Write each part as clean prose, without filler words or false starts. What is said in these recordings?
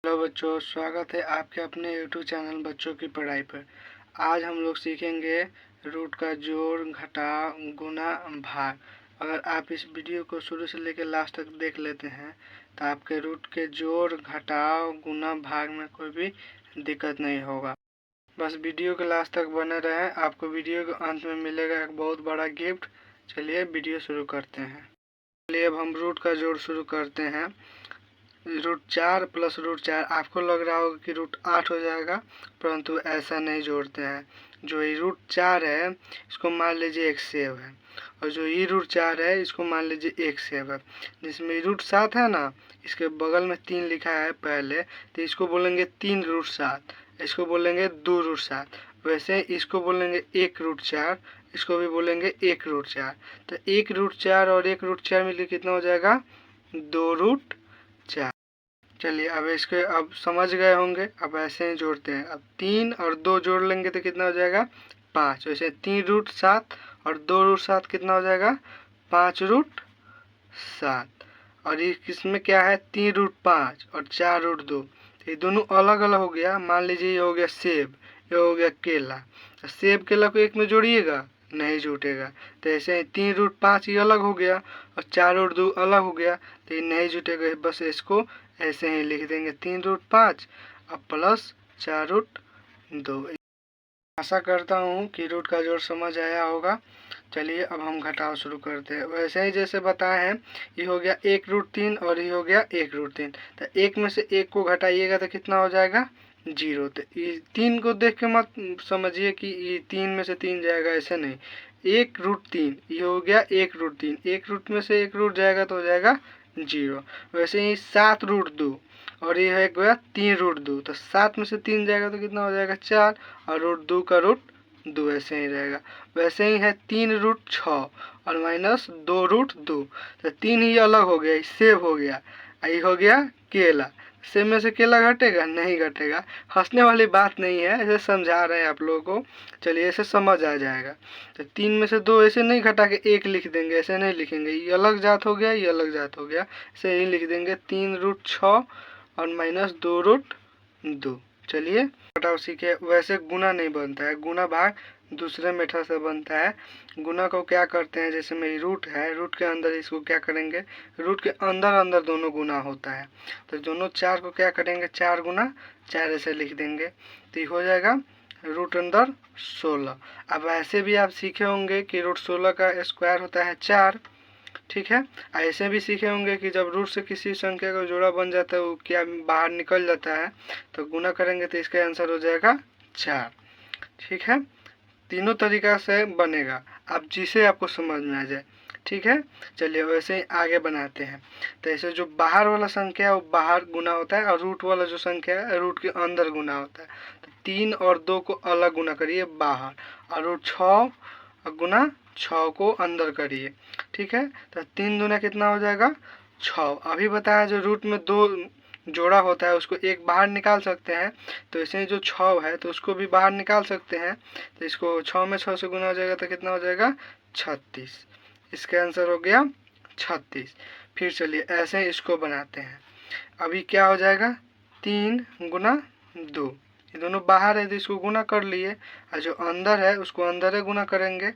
Hello बच्चों, स्वागत है आपके अपने यूट्यूब चैनल बच्चों की पढ़ाई पर। आज हम लोग सीखेंगे रूट का जोड़, घटाव, गुणा, भाग। अगर आप इस वीडियो को शुरू से लेकर लास्ट तक देख लेते हैं तो आपके रूट के जोड़, घटाव, गुणा, भाग में कोई भी दिक्कत नहीं होगा। बस वीडियो के लास्ट तक बने रहें, आपको वीडियो के अंत में मिलेगा एक बहुत बड़ा गिफ्ट। चलिए वीडियो शुरू करते हैं। चलिए अब हम रूट का जोड़ शुरू करते हैं। √4 प्लस √4 आपको लग रहा होगा कि √8 हो जाएगा, परंतु ऐसा नहीं जोड़ते हैं। जो ये √4 है इसको मान लीजिए एक सेव है, और जो ये √4 है इसको मान लीजिए एक सेव है। जिसमें √7 है ना, इसके बगल में 3 लिखा है पहले, तो इसको बोलेंगे 3√7, इसको बोलेंगे 2√7। वैसे इसको बोलेंगे 1√4, इसको भी बोलेंगे 1√4। तो 1√4 और 1√4 मिलकर कितना हो जाएगा? 2√4। चलिए अब इसके अब समझ गए होंगे। अब ऐसे ही जोड़ते हैं। अब 3 और 2 जोड़ लेंगे तो कितना हो जाएगा? 5। वैसे 3√7 और 2√7 कितना हो जाएगा? 5√7। और ये किसमें क्या है? 3√5 और 4√2। ये दोनों अलग अलग हो गया। मान लीजिए ये हो गया सेब, ये हो गया केला। तो सेब केला को एक में जोड़िएगा, नहीं जुटेगा। तो ऐसे ही 3√5 ये अलग हो गया और 4√2 अलग हो गया, तो ये नहीं जुटेगा। बस इसको ऐसे ही लिख देंगे 3√5 अब प्लस 4√2। आशा करता हूँ कि रूट का जोड़ समझ आया होगा। चलिए अब हम घटाव शुरू करते हैं। वैसे ही जैसे बताए हैं, ये हो गया 1√3 और ये हो गया 1√3। तो एक में से एक को घटाइएगा तो कितना हो जाएगा? 0। तो ये 3 को देख के मत समझिए कि ये 3 में से 3 जाएगा, ऐसे नहीं। 1√3 ये हो गया 1√3, एक रूट में से एक रूट जाएगा तो हो जाएगा 0। वैसे ही 7√2 और ये है गया 3√2, तो 7 में से 3 जाएगा तो कितना हो जाएगा? 4, और √2 का √2 ऐसे ही रहेगा। वैसे ही है 3√6 और माइनस 2√2, तो 3 ही अलग हो गया, सेव हो गया। ये हो गया केला। सेब में से केला घटेगा? नहीं घटेगा। हंसने वाली बात नहीं है, ऐसे समझा रहे हैं आप लोगों को। चलिए ऐसे समझ आ जाएगा। तो 3 में से 2 ऐसे नहीं घटा के 1 लिख देंगे, ऐसे नहीं लिखेंगे। ये अलग जात हो गया, ये अलग जात हो गया, ऐसे ही लिख देंगे 3√6 और माइनस 2√2। चलिए घटाव सीखे। वैसे गुना नहीं बनता है, गुना भाग दूसरे मेथड से बनता है। गुना को क्या करते हैं, जैसे मेरी रूट है, रूट के अंदर इसको क्या करेंगे? रूट के अंदर अंदर दोनों गुना होता है, तो दोनों 4 को क्या करेंगे? 4 गुना 4 ऐसे लिख देंगे, तो ये हो जाएगा रूट अंदर 16। अब ऐसे भी आप सीखे होंगे कि √16 का स्क्वायर होता है 4। ठीक है। ऐसे भी सीखे होंगे कि जब रूट से किसी संख्या का जोड़ा बन जाता है, वो क्या बाहर निकल जाता है, तो गुना करेंगे तो इसका आंसर हो जाएगा 4। ठीक है। तीनों तरीका से बनेगा, अब जिसे आपको समझ में आ जाए। ठीक है। चलिए वैसे ही आगे बनाते हैं। तो ऐसे जो बाहर वाला संख्या है वो बाहर गुना होता है, और रूट वाला जो संख्या है रूट के अंदर गुना होता है। तो 3 और 2 को अलग गुना करिए बाहर, और √6 गुना 6 को अंदर करिए। ठीक है। तो 3 दूना कितना हो जाएगा? 6। अभी बताया जो रूट में 2 जोड़ा होता है उसको एक बाहर निकाल सकते हैं, तो ऐसे ही जो 6 है तो उसको भी बाहर निकाल सकते हैं। तो इसको 6 में 6 से गुना हो जाएगा तो कितना हो जाएगा? 36। इसका आंसर हो गया 36। फिर चलिए ऐसे ही इसको बनाते हैं। अभी क्या हो जाएगा? 3 गुना 2, ये दोनों बाहर है तो इसको गुना कर लिए, और जो अंदर है उसको अंदर ही गुना करेंगे,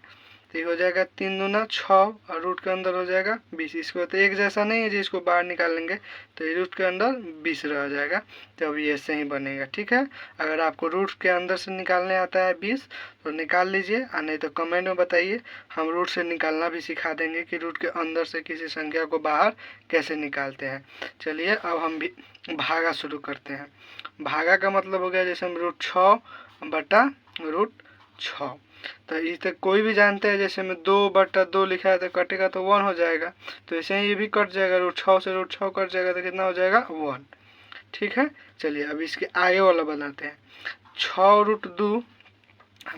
तो ये हो जाएगा 3 दूना 6 और रूट के अंदर हो जाएगा 20। इसको तो एक जैसा नहीं है जी, इसको बाहर निकालेंगे तो ये रूट के अंदर 20 रह जाएगा। तो अब ये ऐसे ही बनेगा। ठीक है। अगर आपको रूट के अंदर से निकालने आता है 20 तो निकाल लीजिए, और नहीं तो कमेंट में बताइए, हम रूट से निकालना भी सिखा देंगे कि रूट के अंदर से किसी संख्या को बाहर कैसे निकालते हैं। चलिए अब हम भी भागा शुरू करते हैं। भागा का मतलब हो गया जैसे हम √6 बटा √6। तो इसे कोई भी जानते हैं, जैसे में 2/2 लिखा है तो कटेगा तो 1 हो जाएगा, तो ऐसे ही ये भी कट जाएगा। √6 से √6 कट जाएगा तो कितना हो जाएगा? 1। ठीक है। चलिए अब इसके आगे वाला बनाते हैं। 6√2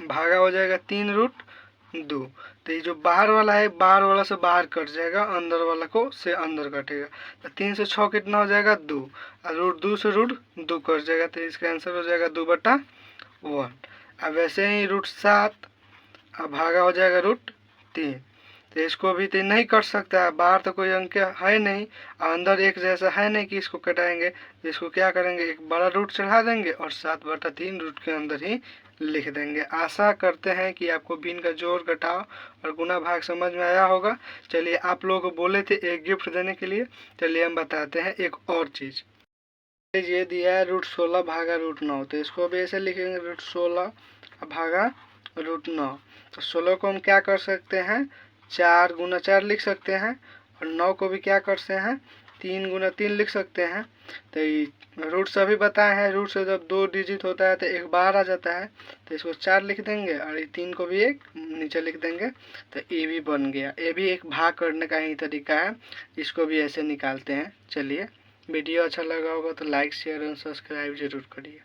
भागा हो जाएगा 3√2। तो ये जो बाहर वाला है, बाहर वाला से बाहर कट जाएगा, अंदर वाला को से अंदर कटेगा। तो 3 से 6 कितना हो जाएगा? 2, और √2 से √2 कट जाएगा, तो इसका आंसर हो जाएगा 2/1। अब वैसे ही √7 अब भागा हो जाएगा √3। तो इसको भी तो नहीं कट सकता है, बाहर तो कोई अंक है नहीं और अंदर एक जैसा है नहीं कि इसको कटाएंगे। तो इसको क्या करेंगे, एक बड़ा रूट चढ़ा देंगे और 7/3 रूट के अंदर ही लिख देंगे। आशा करते हैं कि आपको भिन्न का जोड़ घटाव और गुणा भाग समझ में आया होगा। चलिए, आप लोगों को बोले थे एक गिफ्ट देने के लिए, चलिए हम बताते हैं एक और चीज़। ये दिया है √16 भागा √9, तो इसको भी ऐसे लिखेंगे √16 भागा √9। तो 16 को हम क्या कर सकते हैं, 4 × 4 लिख सकते हैं और 9 को भी क्या कर सकते हैं, 3 × 3 लिख सकते हैं। तो ये रूट सभी बताए हैं, रूट से जब 2 डिजिट होता है तो एक बाहर आ जाता है, तो इसको 4 लिख देंगे और ये 3 को भी एक नीचे लिख देंगे, तो ये भी बन गया। ये भी एक भाग करने का ही तरीका है, इसको भी ऐसे निकालते हैं। चलिए, वीडियो अच्छा लगा होगा तो लाइक शेयर और सब्सक्राइब जरूर करिए।